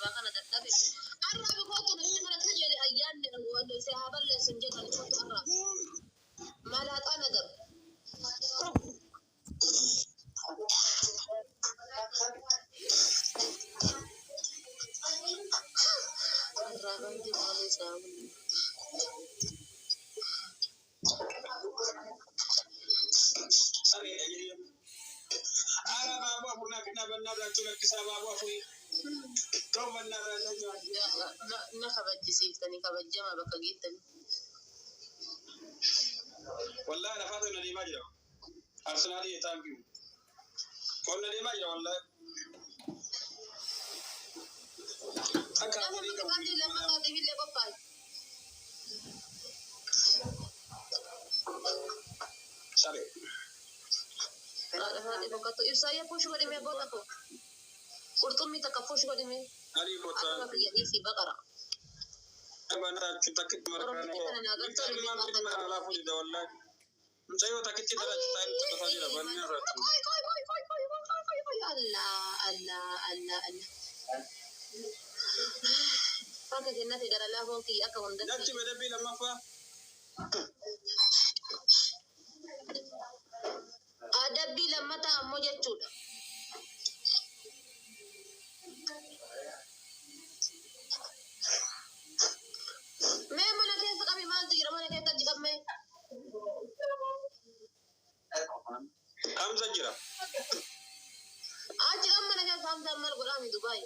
كان دتابي عرب كوتو نحن تجري ايان سحاب اللي سنجد الكوتو عرب ما لا تنقر الرابن دي مالي ساوي أنا بابا هنا كنا بنابلا تقول كسا بابا فوي كم بنابلا نجوا نخبج سيفتني خبج جما بكجيتني والله أنا فاضي ندي ما جرا أرسنالي يتامكم كل ندي ما جرا والله أنا بكادي لما كادي بيلي بقاي ساري هذه بكاتو إسايا بوش بدي مي بوتاكو قرطمي تكفوش بدي مي هذه بوتا أنا بيجي في بقرة أنا كنت مركنا أنت اللي ما كنت مركنا لا فوجي ده والله مشايو تكتي ترى تايم تفاجئ ربنا رات الله فاكر جناتي قال لا هو كي أكون ده نبتي بدبي لما فا أدبي لما تأمو جتشود ما منا كيف كمي ما تجرا منا كيف تجرا ما كم زجرة أجرا منا كيف فهم تأمل قرامي دبي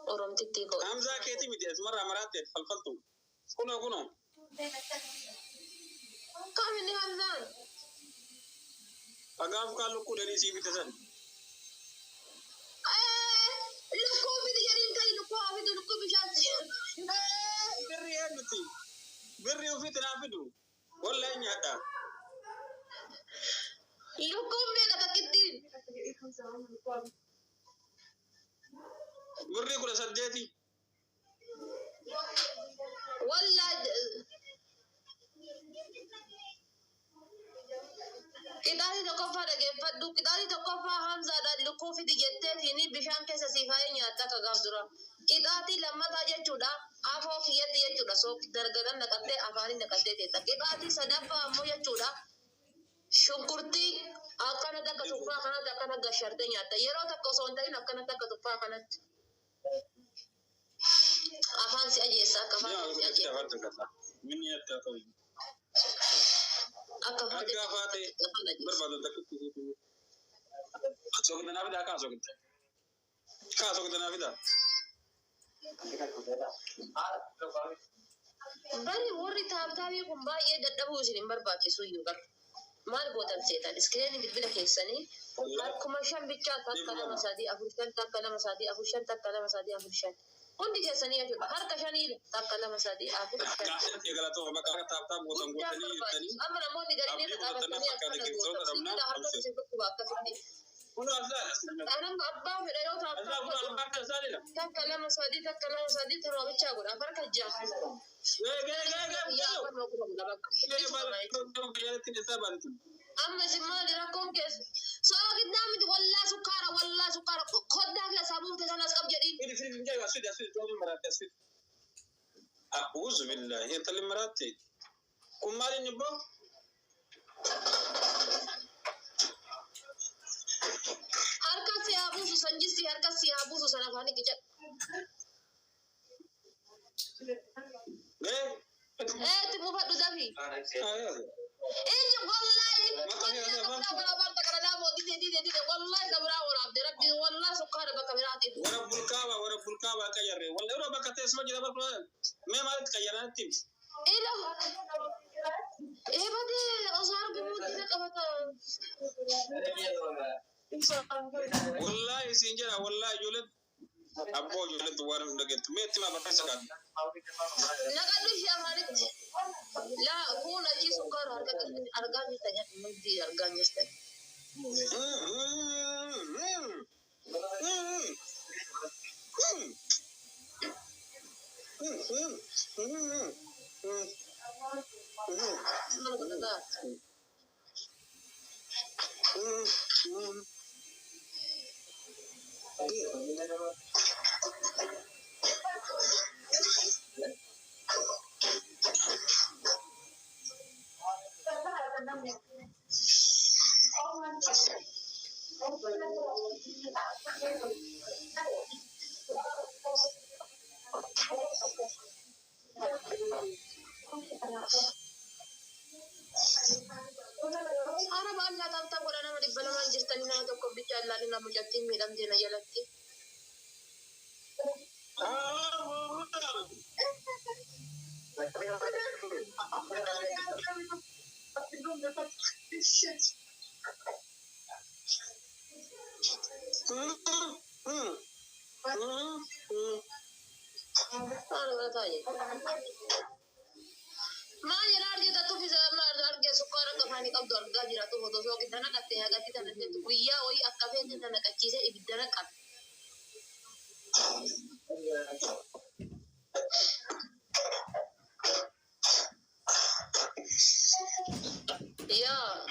أورام تكتيكو كم زاكيتي مديت مرة مرات فلفلتو كنا كم إني همزان أقام قالوا كل نسي بتسن لكو في ديارين كاي لكو بشاتي بري هنتي بري وفي تنافدو والله إني هذا لكو ميغا تكتين بري كل سديتي والله كداري تكفى دقيفة كداري تكفى همزة لكو في ديجتين هني بشان كيسا سيفاي نياتا كغافدرا كداري لما تاجي جودا أفو كيات جودا سوك درغدان نكتة أفاني نكتة تيتا كداري صدفة أمو جودا شكرتي أكنا تك تفا كنا تكنا غشرتي نياتا يرو تك سونتين أكنا تك تفا كنا أفان سي أجيسا كفان سي أجيسا من ياتا كوي أكفان أكفاتي بربادو تكتي سوك دنافدا كاسوك دنافدا bari warri taabtaabii kun baay'ee dadhabuu isin hin barbaachisu iyyuu gar maal gootan seetan iskiriinii bilbila keessanii akkuma shan bichaa takka lama sadii afur shan takka lama sadii afur shan takka lama sadii afur shan hundi keessanii jechuudha harka shanii takka lama sadii afur shan amma namoonni gariin irra dhaabatanii akkana gootan sibiila harka isin dhukkuba akkasitti أنا أبغى في اليوم تك لما صديق ترى بتشاور أفرك الجاه أما زمان لكم كيس سواء قدامي ولا سكر خد داخل سابون تسنا سكب جديد أعوذ بالله هي تلي مراتي كم مالي نبو harka siabu susanjisi harka siabu susana fani kicat timu fadu dafi ini wallahi berabar takarada mau di wallahi kabra ora abdi rabbi wallahi sukara bakamirati wara bulkawa kayare wallahi ora bakate sama jira barko me malit kayara tim ilo bade osar bimudi kabata والله سينجرا والله جولد أبو جولد وارم دقت ميت ما بكسكان نقدر شيء هارك لا هو نجي سكر هارك أرجع يستنى مدي أرجع يستنى Ana balla tapta godha nama dhibba lama jirtanii nama tokko bicha allaani nama mucattiin miidhamtee na jalatti. Ana bira taa'e. Maa jira argita tu bisa arge sukkaara qafaanii qabdu argaa jira tu foto soo qidda naqatte hagatti tana jettu guyyaa wayii akka feete tana naqachiise ibidda naqatte. Yaa.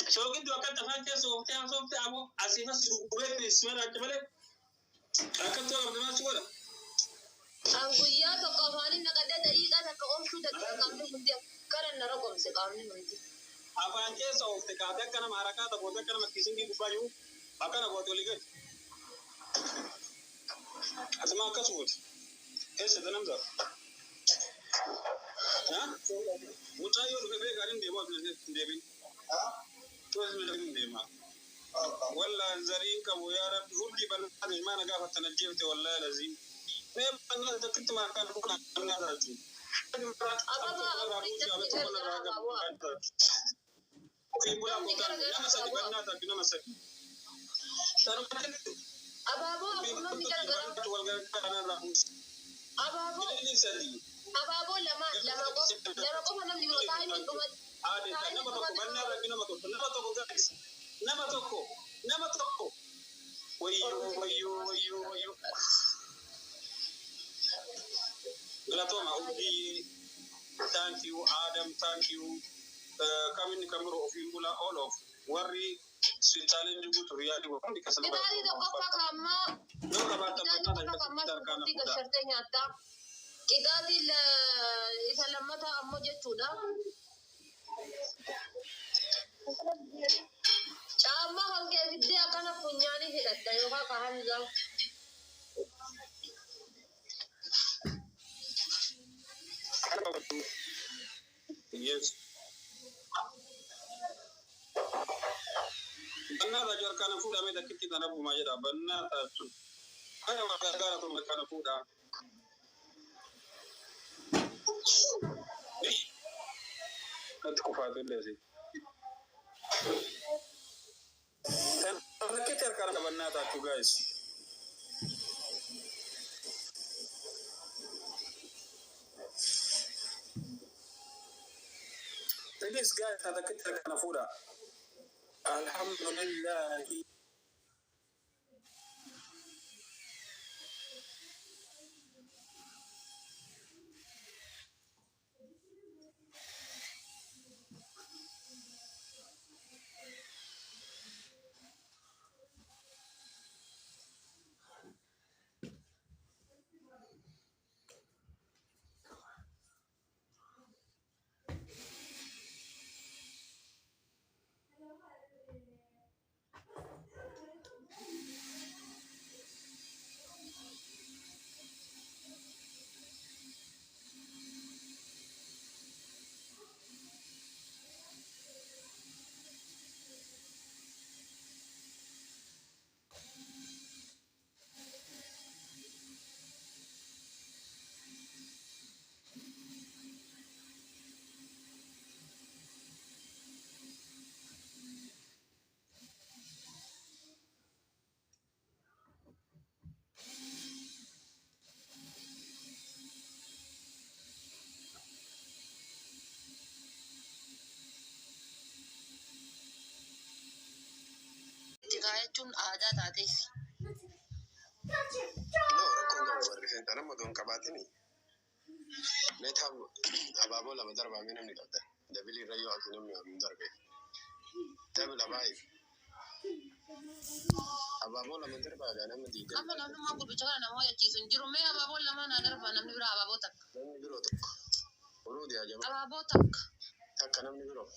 Sokitu wakati afanye sote amo asifa sikuweke simara kibale akatoa mdama sikuwa An guyyaa tokko afaaniin naqadee daqiiqaa takka oolchuu daqiiqaa qaamni hundi akkana na rogomse qaamni hundi. afaan keessa oofte kaatee akkana maarakaa taphoota akkana makkiisingi gubbaa jiru akkana goote olii gadi asuma akkas goote keessa tanamza mucayyoo dhufe beekaa hin deemaa hin deebiin tuwas hin deemaa walla zariin qabu yaa rabbi hundi bal'aate maana gaafattan ajjeefte wallaahi laziin mee banna takkitti maakaan dhufna annaa taatu nama sadi bannaa taatu nama sadi Abaaboo namni gargaaru. Abaaboo. Abaaboo lama qofa namni biroo taa'ee hin dhumatu. Nama tokko. Wayyoo. Galatoma Udi, thank you, Adam, thank you. Coming Camero of Imbula, all of worry, sweet challenge you to reality. Kitaabni tokkoffaa kaammaa. Kitaabni tokkoffaa kaammaa shunkurtii gashartee nyaattaa. Kitaabni isa lammataa ammoo jechuudha. Caammaa hongee fiddee akkana funyaanii hidhatta yookaan kahamzaa. Yes. Banna da jar kana fuda mai da kiti da nabu ma jira banna ta su. Kana ma gargara to mai kana fuda. Kan ku fadu da sai. Kan kiti jar kana banna ta tu guys. This guy ta kiti jar kana fuda. Alhamdulillah. jechuun aadaa taateef. No, rakkoon qabu rifeensa nama odoon qabaatini. Meetaa abaaboo lama darbaamee namni qabda. Dabilii irra yoo ati namni waliin darbe. Dabila baay'ee. Abaaboo lama darbaa nama diigaa. Amma namni gurbicha kana nama hojjechiisu hin jiru. Mee abaaboo lama naa darbaa namni biraa abaaboo takka. Namni biroo tokko. Uruu diyaa Abaaboo takka. Takka namni biroo.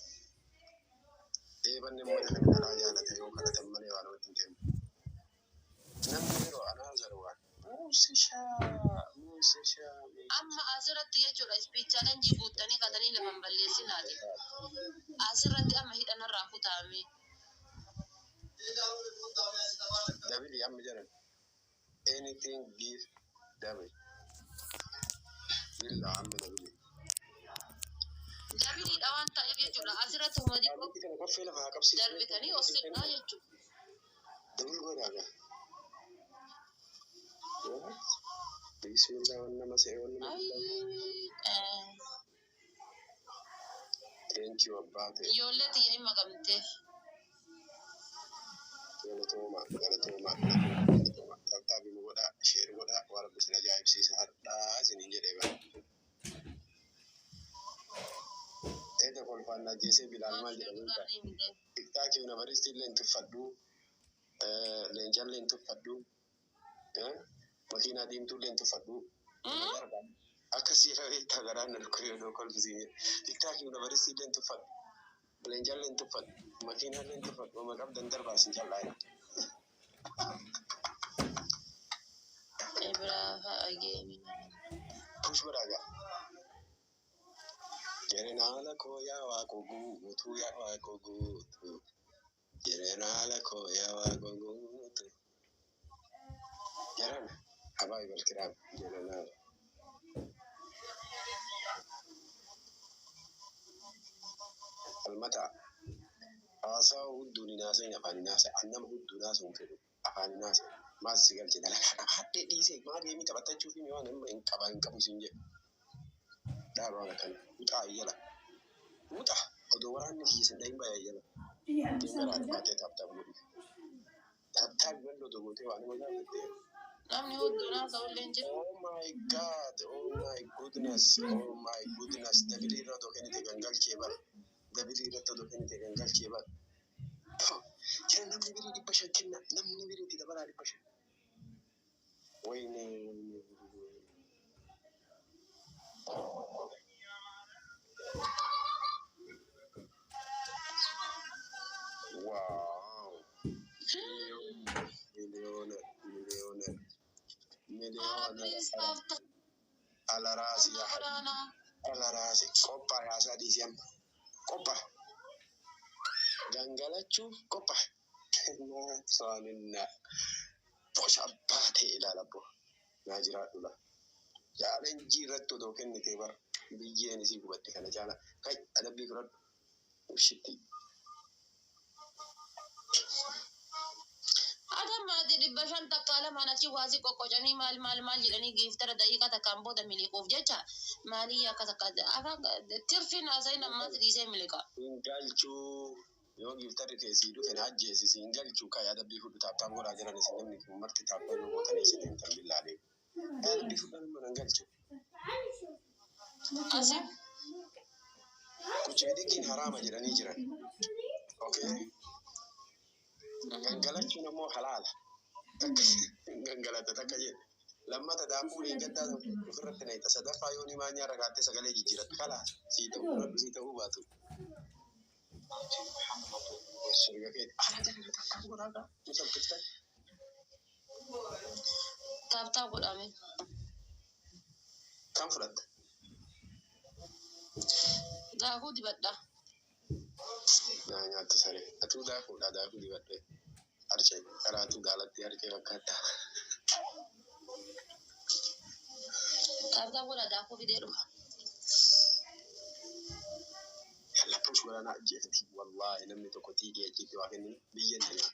Banni mana kana karaa jaalate yoo kadhatan malee waan walitti hin deemu. Namni biroo anaa zarwaan. Muusishaa. Amma asirratti jechuudha ispiichaaleen guuttanii katanii lafa hin balleessinaati. Asirratti amma hidhanarraa kutaame. Dabili amma jiran. Anything give Dabili. Illa amma Dabili. Dabiliidha waan ta'eef jechuudha asirratti humadii darbitanii of sirnaa jechuudha. Dabili godhaagaa. Bismillah nama se'oon thank you abbate ijoollee xiyya hima gamteef galatoma tabi mu goda sheer goda wala bisna jaayib siisa hadda sinin jedhe ba eda kon fanna jese bilal ma jedhe ta tiktak university len tufaddu len jallen tufaddu makina dim tulen tufaddu akasi rawi tagaran ko yodo kol bisi tiktak university len tufaddu len jallen tufaddu makina len tufaddu ma gab dan darba sin jallay Ibrahim again. push baraga jerena la ko ya wa ko gu tu ya wa ko gu jerena la ko ya wa ko gu tu jerena habaib al-kiram jerena المتع أصلا ودون الناس يفعل الناس أنهم ودون الناس ينفعل أفعل الناس ما سيقال كذا لا حتى ديسي ما ديمي تبتة تشوفي ميوان إن كبا سنجة لا ما كان وطع يلا وطع ودوران نكيس دايم بيا يلا تيمبر على باتة تابتا بلو تابتا بلو دوغوتي وانا ما قال Namni hundinaa ta'uu leenjii. Oh my God, oh my goodness, oh my goodness. Dabili irra dokeni te gangal kebar. Dabili irra dokeni te gangal kebar. Jara namni biri di pasha kinna, namni biri ti dabala di pasha. Wayne. Wow. Millionaire. Ala rasi ya ala rasi kopa ya sadi siam kopa gangalachu kopa soalnya posha bate ila labo najira dula ya len jirat to do ken te bar biye ni si kubatti kana jala kai ada bi grad ushiti Adam mati di bashan takala mana ci wasi kokojani mal jedhanii giftara daqiiqa takkaan booda miliquuf jecha maalii akka takka afaan tirfiin haasa'in ammas dhiisee miliqa. Galchuu yoo giftari teessii dhufe na ajjeesi siin galchuu kayaa dabbii fudhu taaptaan godhaa jiran isin namni kun marti taappaa yoo gootanii isin hin tan billaalee. Kayaa dabbii fudhan mana galchu. Asim. Kuchee haraama jedhanii jiran. Okay. Gangalachuun ammoo halaala. Gangalata takka jedhe. Lammata daakuu eeggaddaa ofirratti na itti sadaffaa yoo ni maanyaa ragaattee sagalee jijjiirratti kalaa sii ta'uu baatu. Sirga keeti. Ala jala takkaan godhaagaa. Musa biqiltan. Taaptaa godhame. Kan fudhatta? Daakuu dibadhaa. Naa nyaattu saree. Atuu daakuudha daakuu dibadhee. Harcee karaatu gaalatti harcee fakkaata. Taaptaa godha daakuu fidee dhufa. Yalla push wala na ajjeefti. Wallahi namni tokko tiigee ajjeefti waa kenni biyyan tana.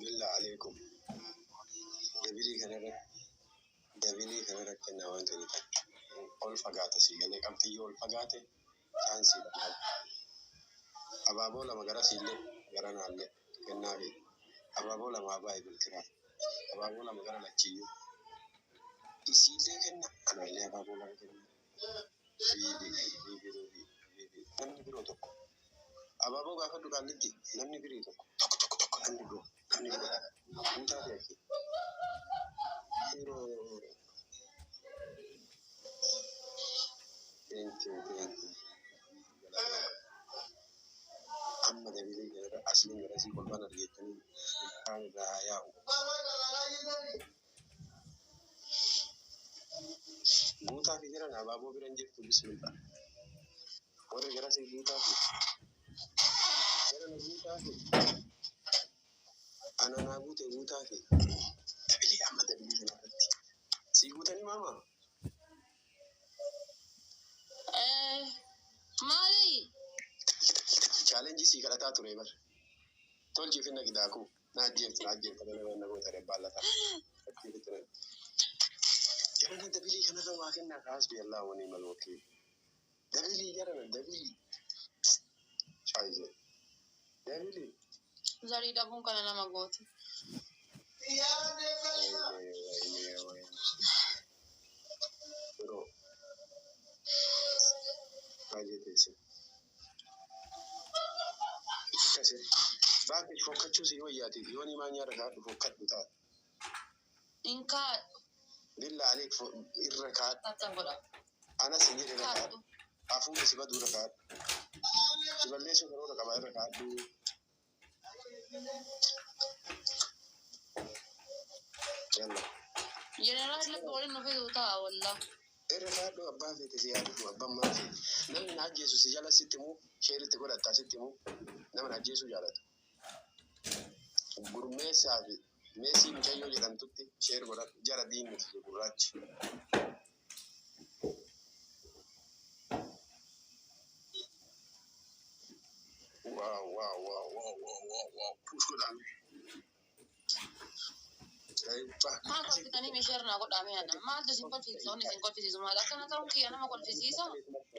Billah alaikum. Dabiri kana gara kennaa waan ta'eef ol fagaata si galee qabxiyyoo ol fagaate chaansiidha. Abaaboo lama gara siillee gara naallee kennaa fi abaaboo lama baay'ee bilkiraa abaaboo lama gara lachiyyuu isiillee kenna anallee abaaboo lama kenna namni biroo tokko abaaboo gaafa dhugaannitti namni birii tokko namni biroo guutaa beekti yeroo amma dabilii gara asliin gara sii kolbaan argeettanii kaan irraa yaa'u guutaa fi jiran abaaboo biran jirtu bismillah warri gara sii guutaa fi jiran guutaa fi ananaa guute guutaa fi dabilii amma dabilii kanarratti sii guutanii maama Mali. challenge sii kadhataa ture bar tolchi finna gidaaku naajjeeftu kana wanna goota rebbaalata jarana dabilii kanarra waa kennaa kaasbi allaa wanii malwakii dabilii jarana dabilii shaayize dabilii Zari dabun kana nama gooti. bro ajetese kase baake fokkachuu si wayyaati yooni maa nyaara kaadhu fokkadhu taa Inka billa aleek irra kaadhu tatan goda. ana si jedhe irra kaadhu afuun si baduu irra kaadhu si balleessuu karoora qabaa irra kaadhu yalla General la bole no fe uta walla. irra kaadhu abbaa feete si yaadu abbaan maa fi namni na ajjeesu si jala sitti muu sheeritti godhattaa sitti muu nama na ajjeesuu jaalatu gurmeessaa fi meesii mucayyoo jedhamtutti sheer godhatu jara diinni fi gurraachi wow push godhaan Maa kolfitanii meeshaa na godhame ana. Maaltu isin kolfisiisa? Onni isin kolfisiisu maal akkana ta'uun kiyya nama kolfisiisa?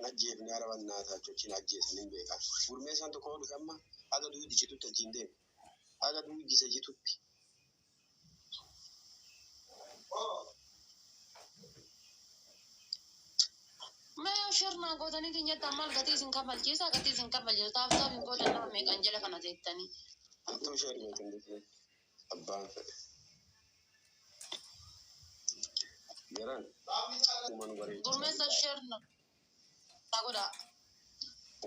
ajjeefni ara wannaa taachochiin ajjeesanii beekan gurmeessaan tokko oolu amma haga duwiddi citutti achiin deemu haga duwiddi isa citutti Mee shirna gootanii keenyatti maal gatii isin kaffalchiisa? Gatii isin kaffalchiisu taa'uuf hin gootan nama meeqan jala kana teettanii. Attuu sheer meeqan deemee abbaan fedhe garan uuman bareedu Gurmeessa shirna na godha.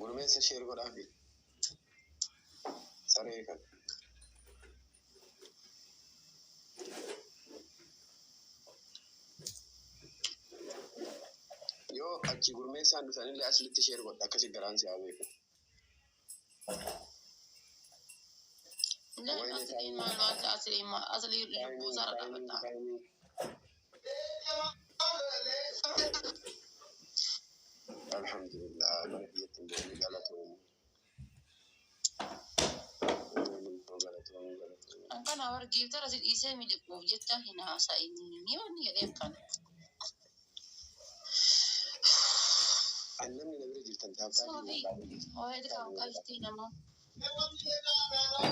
gurmeessa sheer godhaa fi saree kan yoo achi gurmeessaan dhufanillee aslitti sheer godha akkasi garaan si haa beeku Asli lubbuu isaa dhaabbata. alhamdulillah mana biyyattiin boonni galatoomuu Kana wargi tara si dhiisee miliquuf jecha hin haasa'inii ni wanni jedhee akkana. annamni na bira jirtan taabtaa Waa'ee kan qaltii nama.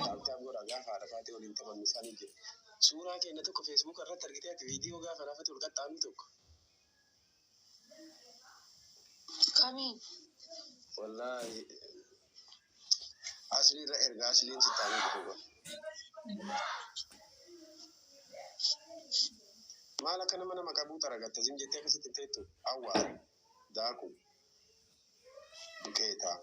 taabtaa godha gaafa haadha faatee waliin taphannu isaanii jiru suuraa keenya tokko feesbuuk irratti argitee ati viidiyoo gaafa laafate ol qaxxaamni tokko Kamiin. wallahi aslii irra erga asliin sittaanii dhufuuba maal akka nama nama qabuu xaragatta sin jettee akkasitti teettu awwaara daaku duqeetaa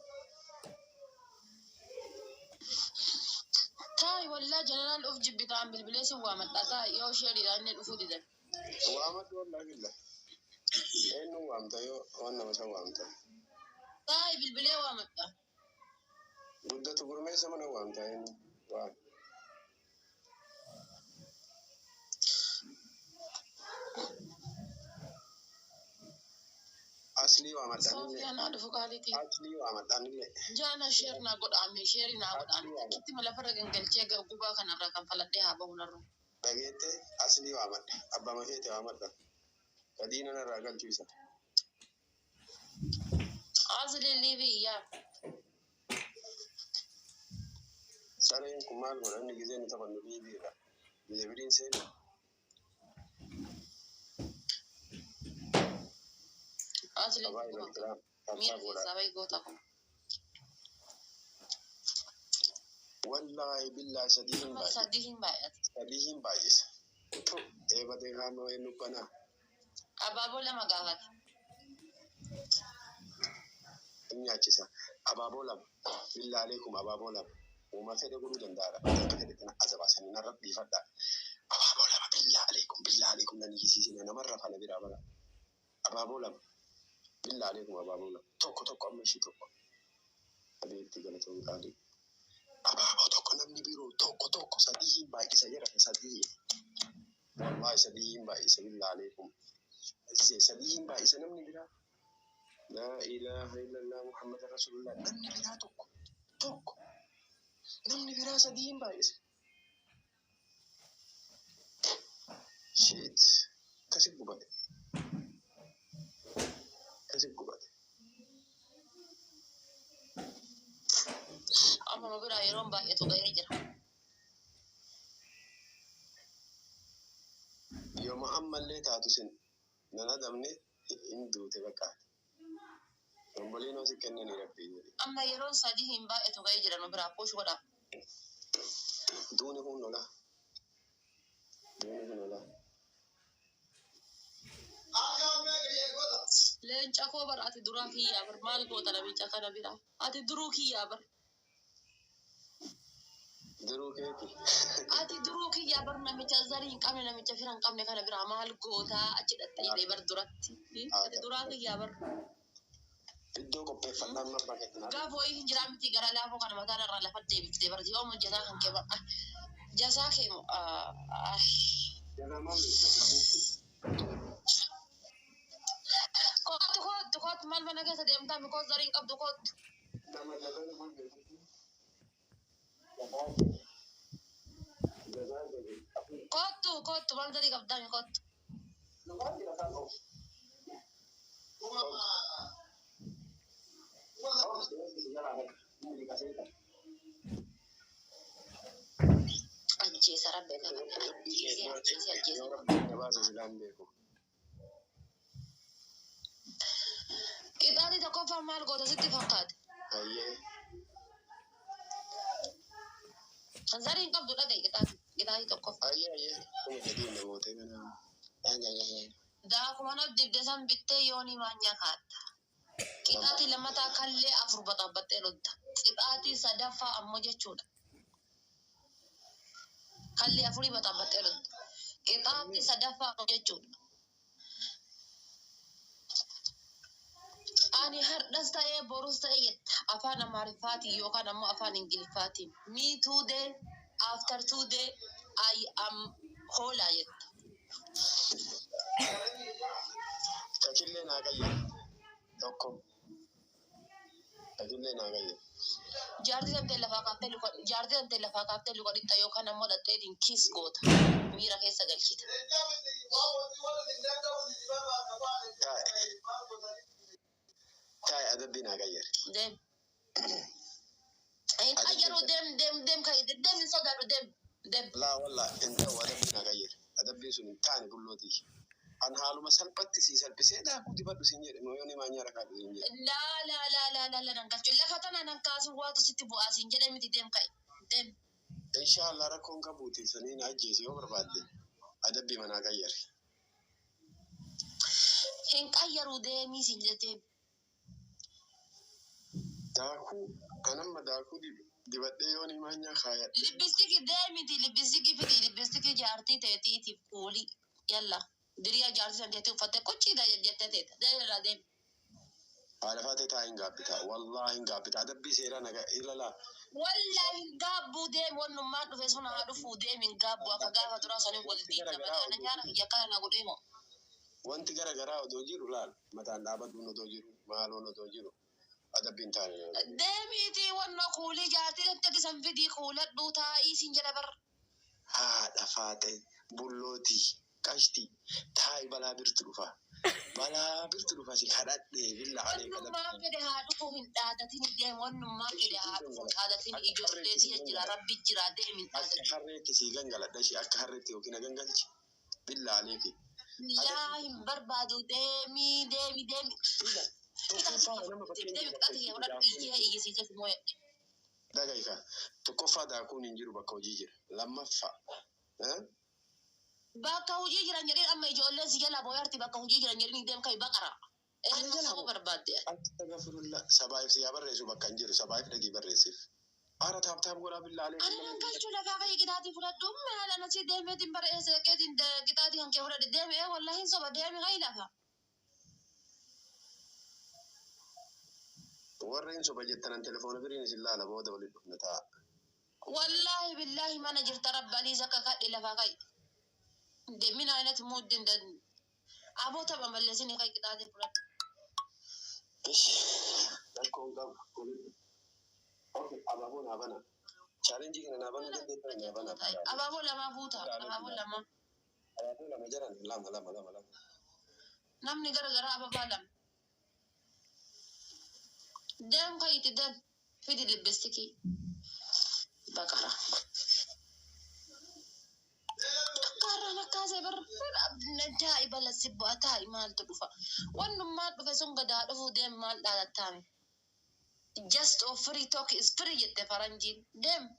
Taai wallaa jeneraal of jibbitaan bilbilee sin waamadha taai yoo sheeriidhaan inni dhufuu didan. waamaddu wallaa billa eenyu waamta yoo waan nama san waamta Taai bilbilee waamadha. guddatu gurmeessa mana waamta eenyu waan asli wa madani Sofiya na dhufu qaalitii. asli wa madani le Jaana sheer naa godhaame sheeri naa godhaame. Takkitti mala farra gangalchee gubaa kanarraa kan faladhee haa bahunarra. dagete asli wa madda abba mafete wa madda Adiina narraa galchiisa. أصل اللي بيا Sareen kun maal godha inni giseen isa qonnu biibiidha. Biibiin seenu. أصل Abaa ilal kiraa. مين Tabsaa godha. سوي قوتكم Wallaahi billaahi sadiin baay'ee. صدقين بعد Sadiin baay'isa. Eebatee kaanoo eenyu banaa. أبابو لما قاعد Inni nyaachisa. Abaaboo lama. Billaaleikum abaaboo lama. Uuma fedhe godhuu danda'aadha. Akka fedhe kana azabaasanii narra dhiifadha. Abaaboo lama billaaleikum nan hiisisina namarra fana biraa bara. Abaaboo lama. Billaaleikum abaaboo lama. Tokko amma ishii tokko. Abeetti galatoon qaalii. Abaaboo tokko namni biroo tokko sadiin baay'isa jedhame sadii. Wallaahi sadiin baay'isa billaaleikum. Sadiin baay'isa namni biraa. لا إله إلا الله محمد رسول الله نمني بلا توك نمني بلا سدين بايس شيت كسب قبادي أما ما برا يروم بقى يتوقع يجرا يوم أما اللي تاتوسن نندمني إندو تبقى Rombolino si kennani rabbi. أما يروم صدقين بقى يتوقع يجرا ما برا كوش ولا Duuni kun lola. لين جاكو بر أتي دراكي يا بر مال قوة أنا بيجاكا نبيرا أتي دروكي يا بر Duruu keeti. أتي دروكي يا بر نمي جزارين كم نمي جفيران كم نكنا برا مال قوة أجد أتي بر دراتي أتي دراكي يا بر Iddoo qopheeffannaan marraa kenna. Gaafa ho'i hin jiraam miti gara laafoo kana mataan irraa lafa deebiftee barti yoo hojjetaa kan kee ba'a. Jasaa kee kootu maal mana keessa deemtaa mikoo zariin qabdu kootu. Kootu maal zarii qabdaa mi kootu. Ajjeesa rabbe kana qixaati tokkoffaa maal goota sitti fakkaate. Zariin qabdu dhaga'i qixaati tokkoffaa. Daakuma na dibde san bittee yoonii maanyaa kaatta. Qixaati lammataa kallee afur baxaabbattee lolta. Qixaati sadaffaa ammoo jechuudha. Kallee afurii baxaabbattee lolta. Qixaati sadaffaa ammoo jechuudha. Ani hardhas ta'ee borus ta'ee jetta afaan Amaariffaatiin yookaan ammoo afaan Ingiliffaatiin. Me today, after today, I am hola jetta. Tajillee naa gayya. Tokko. Tajillee naa gayya. Jaartii damtee lafaa kaaftee luka dhiqxa yookaan ammoo dhadheetiin kiis goota. Miira keessa galchita. Taa'e adabbii naa gayyare. Deem. Ayyaru deem kan deem hin sodaadhu deem. Laa wallaa hin ta'u adabbii naa gayyare. Adabbiin sun hin taane bullootii. An haaluma salphatti si salphisee daakuu dibadhu siin jedhe mooyoon himaa nyaara kaadhu siin jedhe. Laa nan galchu lafa tana nan kaasu waatu sitti bu'aa siin jedhe miti deem kai deem. Inshaallah rakkoon qabuuti sanii na ajjeese yoo barbaadde adabbii manaa gayyare. Hin qayyaru deemii siin jedhe. Daakuu kanamma daakuu dibadhee yoon himaa nyaa kaayadhe. Libbistiki deemiti libbistiki fidi libbistiki jaartii ta'eetiitiif kuuli yalla. Diriyaa jaartii san teetii uffattee qochiidha jettee teeta. Deemirraa deemi. Haala faatee taa hin gaabbita. Wallaa hin gaabbita. Adabbii seeraa naga ilaalaa. Wallaa hin gaabbuu deemi wannummaan dhufe sun haa dhufuu deemi hin gaabbuu akka gaafa duraa saniin wal diigna mataana nyaara kiyya kana na godhee moo. Wanti garagaraa odoo jiru laal mataan dhaabaduun odoo jiru maaloon odoo jiru adabbiin taane. Deemiitii wanna kuulii jaartii danteetti san fidii kuuladhuu taa'ii siin jedha bar. Haadha faatee bullootii qashtii taa'i balaa birtu dhufa. بلا بيرتلو فاسي خدات بالله عليك ما كده هادو من دادتين ديم ونما كده هادو من دادتين إيجو ديتي يجرا ربي جرا ديم من دادتين أكحرت سيجان قال دشي أكحرت وكنا جنجلش بالله عليك لا بربادو ديمي ديمي ديمي ديمي قطعتي يا ولد إيجي سيجا في مويه دقيقة تكفى دا أكون إنجيرو بكوجيجر لما فا ها bakka hojii jiran jedheen amma ijoolleen si jala booyarti bakka hojii jiran jedheen deem kai baqara sabuu barbaadde astagfirullah sabaayif si yabarreesu bakka hin jiru sabaayif dhagii barreessiif ara taaptaap godhaa billaalee ani nan galchuu lafaa kai qixaatii fudhadhu maala nasi deemeetiin barreesse keetiin qixaatii kan kee fudhadhe deeme wallahi soba deeme kai lafa warreen soba jettanan telefoona biriin isin laala booda waliin dhufna ta'a wallahi billahi mana jirta rabbalii zakka kadhi lafaa kai من عائلة مودن دن أبو تبع ملزني كي كتادي فلان إيش تكون قام أوكي أبابو نابنا challenge كنا نابنا جدا نابنا أبابو لما فوتا أبابو لما جرا لما نام نجار جرا أبابا لم دم كي تدن في دي لبستكي بكرة كاسه نجاي بلا سبو أتاي مال تدفع وانو ما تدفع سونغ دا دفو ديم مال دا تامي just or free talk is free يتي فرنجين ديم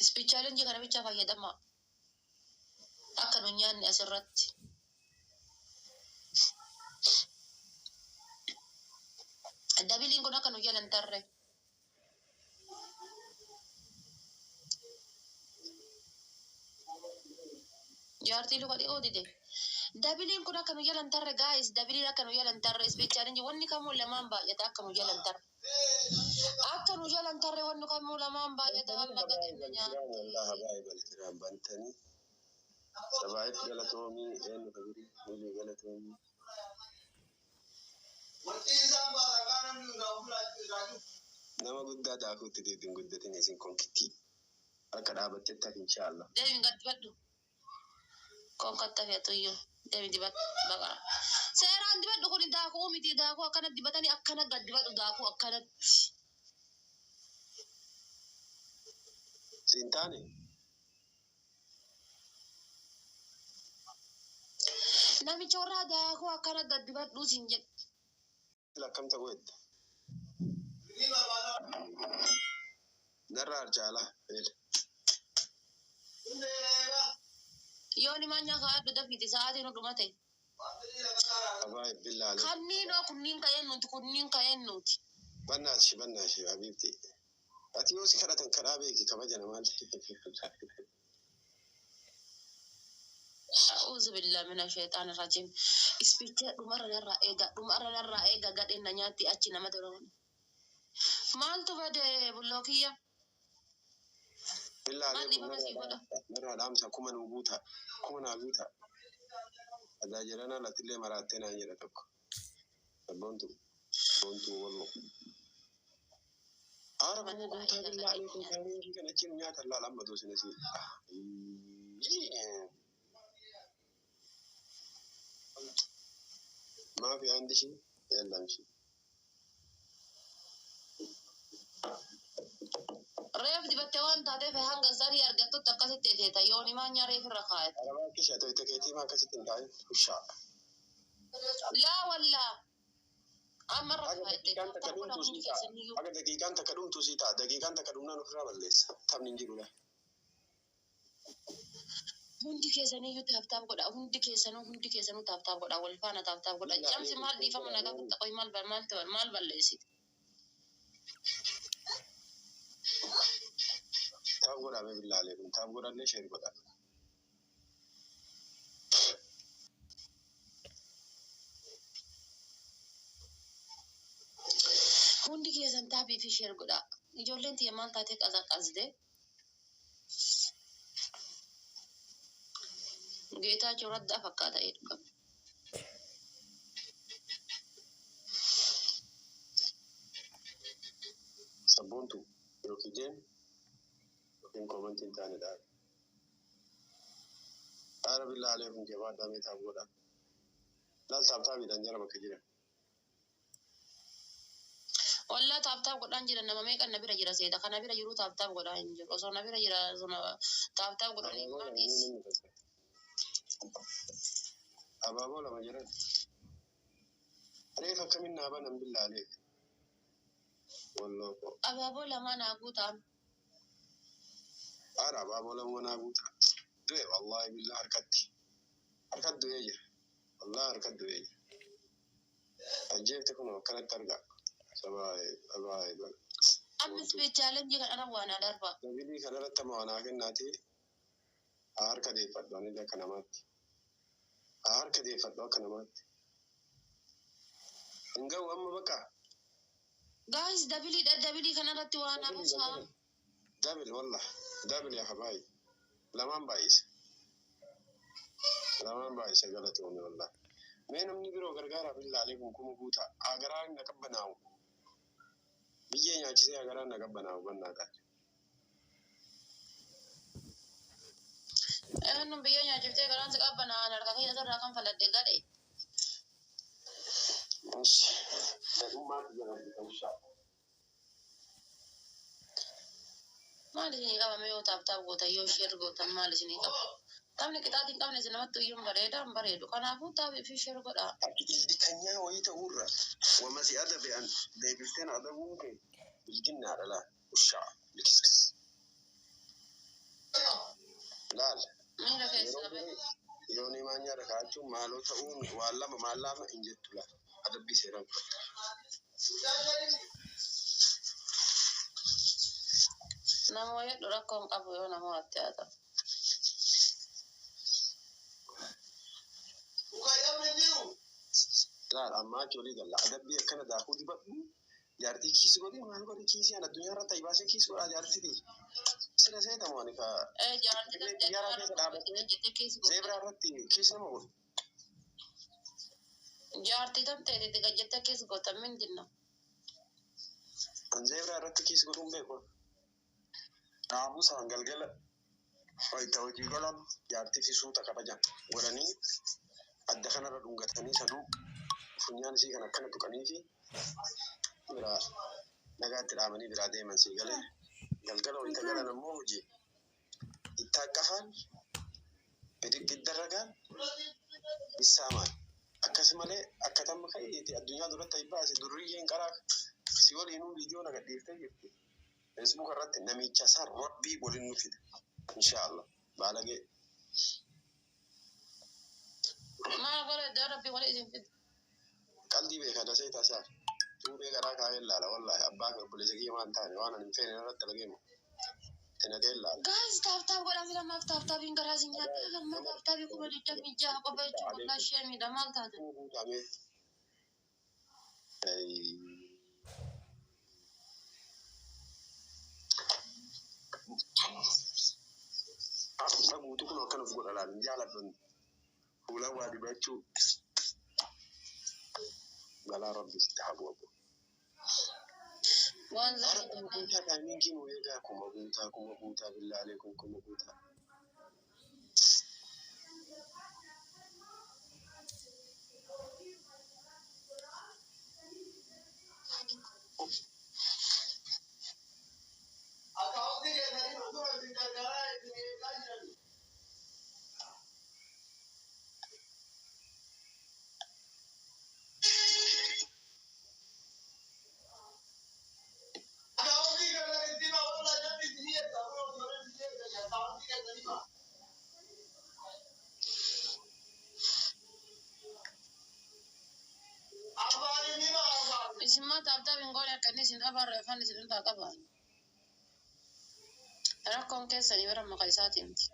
speech challenge kana bicha fayyadama akka nu nyaanni asirratti dabiliin kun akka nu jalan tarre jaartii luka dhi'oo dide dabiliin kun akka nu jalan tarre guys dabiliin akka nu jalan tarre speech challenge wanni kamuu lamaan baay'ata akka nu jalan tarre akka nu jalan tarre wanni kamuu lamaan baay'ata walla gadeenya nyaatti wallahi baay'ee balkiran bantani sabaayif galatoomii eenyu kabiri ni galatoomii nama guddaa daakuutti deebiin guddatin isin konkitti akka dhaabattetti hafi inshaallah deebiin gad dibadhu konkatta feetuyyo deebiin dibadhu baqara seeraan dibadhu kun daakuu miti daakuu akkana dibatanii akkana gad dibadhu daakuu akkanatti siintaane namicha warraa daakuu akkana gad dibadhuu siin jedhe lakkam ta'uutti narra arjaala yooni manya kaadhu dafiti sa'aatiin dhumate abaay billaale kunniin ka'een nuti bannaashi habiibti ati yoo si kadhatan kadhaa beeki kabaja namaa أعوذ بالله من الشيطان الرجيم إسبيتش دمر نرى إيجا قد إن نياتي أتشي نمدرون مالتو بده بلوكية بالله عليك مرة دامسا كما نبوتا هذا جرنا لا تلي مراتنا يرتك بونتو والله أعرف أن بونتا بالله عليكم كانوا كنا تشين نيات الله لما دوس نسي ما في عندي شيء يلا امشي ريف دي بتوان تادي في هنگا زاري أرجعتو تكاسي تيتا يوني ما نياري في الرخاية أنا ما كيش أتوي تكيتي ما كاسي تنتاي وشاء لا ولا أما الرخاية دقيقان تكدوم توسيتا دقيقان تكدومنا نفرا بلس تام ننجيرو له hundi keessanii taaptaap godha hundi keessanuu taaptaap godha wal faana taaptaap godha jamsi maal dhiifama nagaa kun taqoy maal balleessiti taap godha mee billaalee kun taap godhallee sheer godha hundi keessan taapii fi sheer godha ijoolleen tiyya maal taatee qazaqazde ጌታቸው ረዳ ፈቃደ ይድቀም sabboontu yookiin jeen yookiin koomantiin taane dhaala. Dhaala billaa aleefum jabaa damee taaboodha. Laal taabtaabiidhaan jara bakka jira. Wallah taabtaab godhaan jira nama meeqan na bira jira seeta kana bira jiru taabtaab godhaa hin jiru osoo na bira jira taabtaab godhanii maatis. Abaaboo lama jiran. Reef akkamiin naa banan billaa aleef. Walloo. Abaaboo lama naa guutaan. Ara abaaboo lama naa guutaan. Du'e wallahi billaa harkatti. Harkat du'ee jira. Wallahi harkat du'ee jira. Ajjeefte kun akkanatti argaa. Sabaay bal. Amnis beechaaleen jiran ana waan adarba. Dabili kanarratti ma wanaa kennaati. Harka deeffadhu ani akka namaatti. Harka deeffadhu akka namaatti. Engau amma bakka. Guys, dabili kanarratti waan abusaa. Dabil wallah. Dabil ya habaay. Lamaan baay'isa galatoomii wallah. Mee namni biroo gargaaraa billaalee kun kuma guutaa. Agaraa na qabbanaa'u. Biyyee nyaachisee agaraa na qabbanaa'u bannaadha. Nu biyyee nyaachiftee garaan si qabbanaa'an harka kee irraa kan faladde gadhe. Maal isinii qabame yoo taabtaab gootan yoo sheer gootan maal isinii qaba? Taphni qixaatiin qabne isin namatti iyyuu bareedaan bareedu. Kanaafuu taphii fi sheer godhaa. Ildi kanyaa wayii ta'urra wama si adabe an deebifteen adabuun kee biljinnaa dhalaa ushaa likiskis. Laal. Miira keessa bahe. Yooni maanyaa rakaachuun maaloo ta'uun waan lama maal lama hin jettu laal. Adabbii seeraan nama wayii rakkoon qabu yoo nama watti haa ta'u. Laal ammaa joolii galla adabbii akkana daakuu dibadhu jaartii kiisi godhii maal godhi kiisii an addunyaa irratti ayibaasee kiisi godhaa jaartii sina seetamu ani ka xiyyaara keessa dhaabatee zeebraa irratti kiisi nama godhu. Jaartii tamteeti gajjetta keessa gootan mindinna. An zeebraa irratti kiisi godhuun beeku. Naamusaan galgala wayita hojii galan jaartii fi suuta kabajan godhanii adda kanarra dhungatanii sanuu funyaan isii kan akkana tuqanii fi biraa nagaatti dhaabanii biraa deeman sii galee galgala wayita galan ammoo hojii itti haqqafaan bididdarragaan bissaamaan akkasumalee akka tamma ka'eeti addunyaa duratti ayibbaase durriyyeen qaraa si waliinuu viidiyoo nagadhiiftee jirti. Facebook irratti namicha isaa rabbii waliin nu fida. Inshaallah. Baalagee. Maal godhe rabbii waliin isin fida? Qalbii beekaa dasee tasaa. Tuubee garaa kaa'ee laala wallahi abbaa obboleessa kiyya maan taane waan ani feene irratti dalageemu. Tinagee laala. Guys, taabtaab godhame lamaaf taabtaabiin garaa isin nyaata lamma taabtaabii kuma digdamii jaha qofa jechuun wallaa ishee miidha maal taate? Guutamee. Amma guutuu kun akkan of godha laalin jaaladhan fuula waa dibachuu galaa rabbi sitti haa bu'amu. Waan Harka guutaa taayimingiin eegaa kuma guutaa billaalee kun kuma guutaa. isimma taabtaabiin goone akka inni isin abaarra afaan isin irraa qaba. Rakkoon keessanii bara maqaa isaatii miti.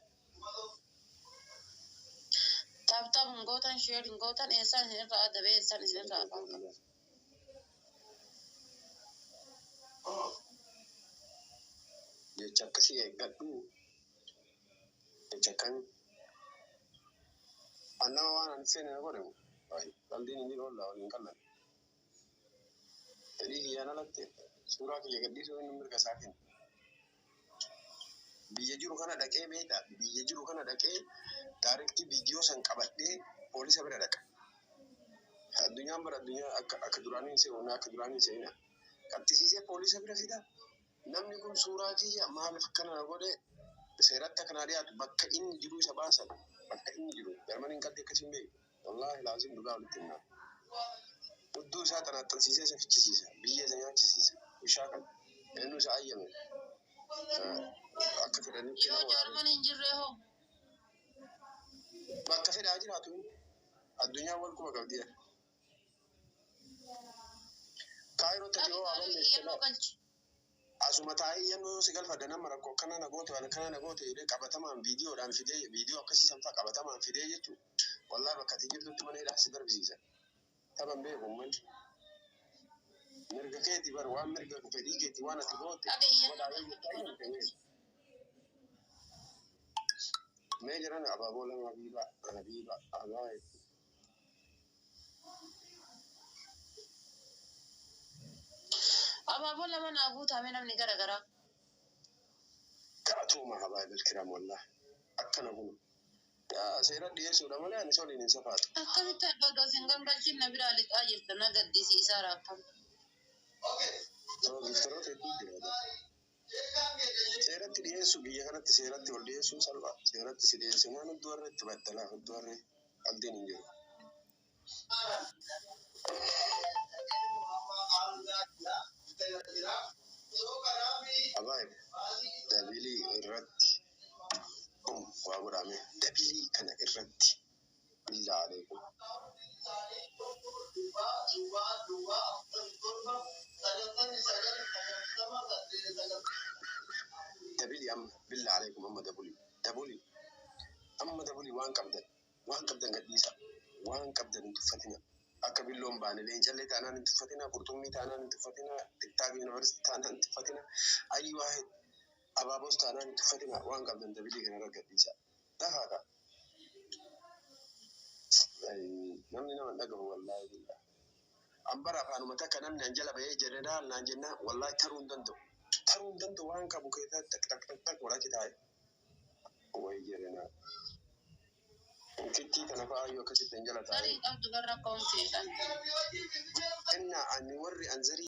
Taabtaabiin gootan sheeriin gootan eessaan isin irraa adabee eessaan isin irraa afaan qaba. Jecha akkasii eeggadhu. Jecha kan annama waan ani seenaa godhamu. Qalbiin inni oolla waliin qallan. Fedhii kiyyaan alatti Suuraa kiyya gadhiisuu inni mirga isaa kenna. Biyya jiru kana dhaqee beektaa? Biyya jiru kana dhaqee daarektii viidiyoo san qabadhee poolisa bira dhaqa. Addunyaan bara addunyaa akka duraanii hin se'uun akka duraanii hin se'ina. Qaxxisiisee poolisa bira fida. Namni kun suuraa kiyya maaliif akkana godhe seeratti akkana dhiyaatu bakka inni jiru isa baasan. Bakka inni jiru Jarmaniin qalbii akkasiin beeku. Wallaahi laazim dhugaa walitti himna. Hudduu isaa xanaxansiisee isa fichisiisa. Biyya isa nyaachisiisa. Bishaa kana eenyu isa ayyame. Akka fedhanitti Yoo Jarmaniin jirre hoo? Bakka fedhaa jiraatu addunyaa wal quba qabdi. Kaayiroo ta'ee hoo aballeessa. Asuma taa'ee yennoo si galfadda nama rakkoo kana na goote jedhee qabatamaan viidiyoodhaan fidee viidiyoo akkasiisan fa'a qabatamaan fidee jechuudha. Wallaahi bakka ati jirtutti mana hidhaa si darbisiisa. Taphan beeku uummanni. Mirga keetii bara waan mirga fedhii keetii waan ati goote. Mee jiran abaaboo lama Habiba Abaa. Abaaboo lama naa guutame namni garagaraa. Kaatuma Habaa Bilkiram wallah akkana kun seera dhiyeessuudha malee ani soliin hin safaatu. Akkamitti adda addaa singan galchin na biraa lixaa jirta na gaddisiisaa raafam. Ministeerota hedduu jiraata. Seeratti dhiyeessu biyya kanatti seeratti ol dhiyeessuun salphaa. Seeratti si dhiyeessu waan hudduu warra itti baddalaa hudduu warra qaldiin hin jiru. Abaayib dabilii irratti waa godhame dabilii kana irratti billaa aleekum. Dabilii amma billaa aleekum amma dabulii amma dabulii waan qabdan gadhiisa waan qabdan hin tuffatina. Akka billoon baane leencallee taanaan hin tuffatina, qurxummii taanaan hin tuffatina, tiktaak yuunivarsiitii taanaan hin tuffatina, ayyuu waahee abaaboos taanaan hin tuffatina waan qabdan dabilii kanarra gadhiisa. Lafaa ka'a. Namni nama dhagahu wallaahi billaa. Ambara afaanuma takka namni an jala bahee jeneraal naan jennaan wallaahi taruu hin danda'u. Taruu hin danda'u waan qabu keessatti tak godhati taa'e. Wayi jeneraal. Kittii kana fa'aa yoo akkasitti hin jala taa'e. Tarii qabdu garra koomseeshan. Inna ani warri anzarii